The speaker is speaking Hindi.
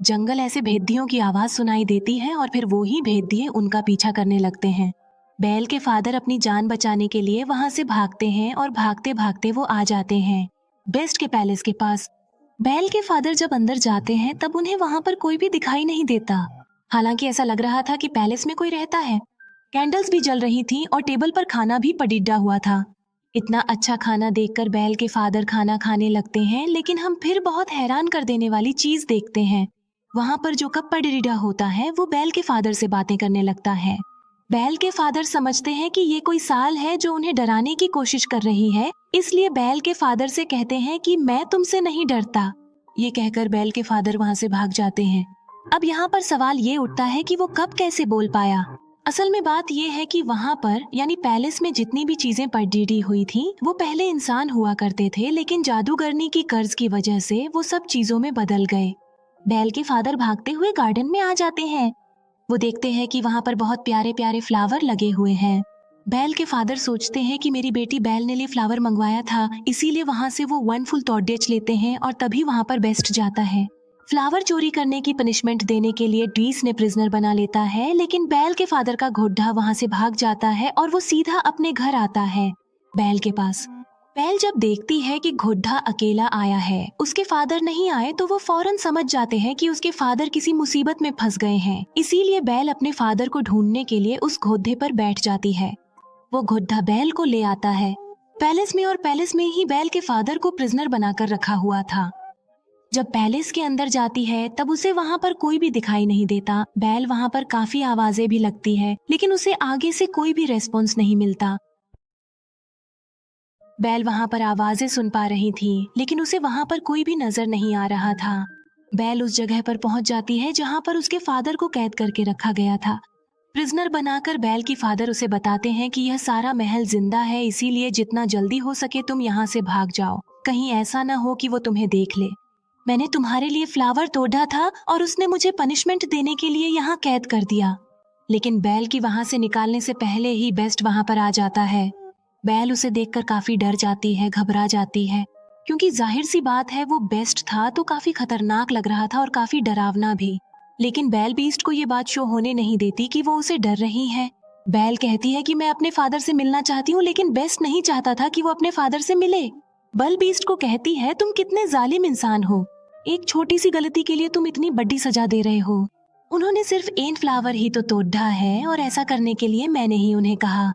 जंगल ऐसे भेदियों की आवाज सुनाई देती है और फिर वो ही भेदिए उनका पीछा करने लगते हैं। बैल के फादर अपनी जान बचाने के लिए वहां से भागते हैं और भागते भागते वो आ जाते हैं बेस्ट के पैलेस के पास। बैल के फादर जब अंदर जाते हैं तब उन्हें वहां पर कोई भी दिखाई नहीं देता। हालांकि ऐसा लग रहा था कि पैलेस में कोई रहता है। कैंडल्स भी जल रही थी और टेबल पर खाना भी पडिड्डा हुआ था। इतना अच्छा खाना देखकर बैल के फादर खाना खाने लगते हैं, लेकिन हम फिर बहुत हैरान कर देने वाली चीज देखते हैं। वहां पर जो कप पडिड्डा होता है वो बैल के फादर से बातें करने लगता है। बैल के फादर समझते हैं कि ये कोई साल है जो उन्हें डराने की कोशिश कर रही है, इसलिए बैल के फादर से कहते हैं कि मैं तुमसे नहीं डरता। ये कहकर बैल के फादर वहां से भाग जाते हैं। अब यहाँ पर सवाल ये उठता है कि वो कब कैसे बोल पाया। असल में बात ये है कि वहां पर यानी पैलेस में जितनी भी चीजें पड़ी हुई थी वो पहले इंसान हुआ करते थे, लेकिन जादूगरनी की कर्ज की वजह से वो सब चीजों में बदल गए। बैल के फादर भागते हुए गार्डन में आ जाते हैं। वो देखते हैं कि वहां पर बहुत प्यारे प्यारे फ्लावर लगे हुए हैं। बैल के फादर सोचते हैं कि मेरी बेटी बैल ने लिए फ्लावर मंगवाया था, इसीलिए वहां से वो 1 फुल तोड़ेच लेते हैं और तभी वहां पर बेस्ट जाता है। फ्लावर चोरी करने की पनिशमेंट देने के लिए डीस ने प्रिजनर बना लेता है, लेकिन बैल के फादर का घोड़ा वहां से भाग जाता है और वो सीधा अपने घर आता है बैल के पास। बैल जब देखती है कि घोड़ा अकेला आया है, उसके फादर नहीं आए, तो वो फौरन समझ जाते हैं कि उसके फादर किसी मुसीबत में फंस गए हैं। इसीलिए बैल अपने फादर को ढूंढने के लिए उस घोड़े पर बैठ जाती है। वो घोड़ा बैल को ले आता है पैलेस में, और पैलेस में ही बैल के फादर को प्रिजनर बनाकर रखा हुआ था। जब पैलेस के अंदर जाती है तब उसे वहां पर कोई भी दिखाई नहीं देता। बैल वहां पर काफी आवाजें भी लगती है, लेकिन उसे आगे से कोई भी रेस्पॉन्स नहीं मिलता। बैल वहां पर आवाजें सुन पा रही थी, लेकिन उसे वहां पर कोई भी नजर नहीं आ रहा था। बैल उस जगह पर पहुंच जाती है जहां पर उसके फादर को कैद करके रखा गया था। प्रिजनर बनाकर बैल की फादर उसे बताते हैं कि यह सारा महल जिंदा है, इसीलिए जितना जल्दी हो सके तुम यहाँ से भाग जाओ। कहीं ऐसा न हो कि वो तुम्हें देख ले। मैंने तुम्हारे लिए फ्लावर तोड़ा था और उसने मुझे पनिशमेंट देने के लिए यहाँ कैद कर दिया। लेकिन बैल की वहां से निकालने से पहले ही बेस्ट वहां पर आ जाता है। बैल उसे देखकर काफी डर जाती है, घबरा जाती है, क्योंकि जाहिर सी बात है वो बेस्ट था तो काफी खतरनाक लग रहा था और काफी डरावना भी। लेकिन बैल बीस्ट को ये बात शो होने नहीं देती कि वो उसे डर रही है। बैल कहती है कि मैं अपने फादर से मिलना चाहती हूँ, लेकिन बेस्ट नहीं चाहता था कि वो अपने फादर से मिले। बल बीस्ट को कहती है तुम कितने जालिम इंसान हो, एक छोटी सी गलती के लिए तुम इतनी बड़ी सजा दे रहे हो। उन्होंने सिर्फ एक फ्लावर ही तो तोड़ा है और ऐसा करने के लिए मैंने ही उन्हें कहा।